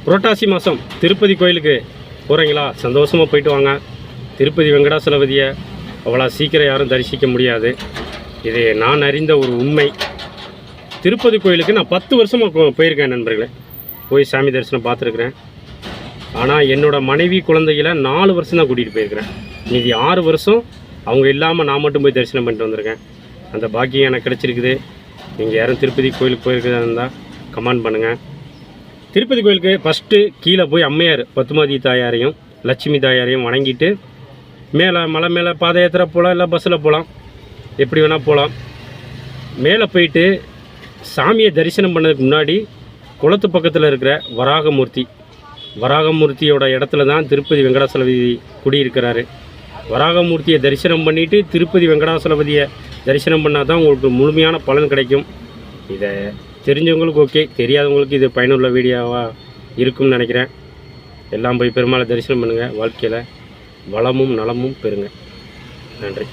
புரட்டாசி மாதம் திருப்பதி கோயிலுக்கு போகிறீங்களா? சந்தோஷமாக போயிட்டு வாங்க. திருப்பதி வெங்கடாசலபதியை அவ்வளோ சீக்கிரம் யாரும் தரிசிக்க முடியாது. இது நான் அறிந்த ஒரு உண்மை. திருப்பதி கோயிலுக்கு நான் 10 வருஷமாக போயிருக்கேன் நண்பர்களே. போய் சாமி தரிசனம் பார்த்துருக்குறேன். ஆனால் என்னோடய மனைவி குழந்தைகளை 4 வருஷம் தான் கூட்டிகிட்டு போயிருக்கிறேன். மீதி 6 வருஷம் அவங்க இல்லாமல் நான் மட்டும் போய் தரிசனம் பண்ணிட்டு வந்திருக்கேன். அந்த பாக்கியம் எனக்கு கிடச்சிருக்குது. நீங்கள் யாரும் திருப்பதி கோயிலுக்கு போயிருக்கிறதா இருந்தால் கமெண்ட் பண்ணுங்கள். திருப்பதி கோயிலுக்கு ஃபஸ்ட்டு கீழே போய் அம்மையார் பத்துமாதி தாயாரையும் லட்சுமி தாயாரையும் வணங்கிட்டு மேலே மலை மேலே பாத யாத்திரை போகலாம், இல்லை பஸ்ஸில் போகலாம், எப்படி வேணால் போகலாம். மேலே போயிட்டு சாமியை தரிசனம் பண்ணதுக்கு முன்னாடி குளத்து பக்கத்தில் இருக்கிற வராகமூர்த்தியோட இடத்துல தான் திருப்பதி வெங்கடாசலபதி குடியிருக்கிறாரு. வராகமூர்த்தியை தரிசனம் பண்ணிவிட்டு திருப்பதி வெங்கடாசலபதியை தரிசனம் பண்ணால் தான் உங்களுக்கு முழுமையான பலன் கிடைக்கும். இதை தெரிஞ்சவங்களுக்கு ஓகே, தெரியாதவங்களுக்கு இது பயனுள்ள வீடியோவாக இருக்கும்னு நினைக்கிறேன். எல்லாம் போய் பெருமாளை தரிசனம் பண்ணுங்கள். வாழ்க்கையில் வளமும் நலமும் பெறுங்க. நன்றி.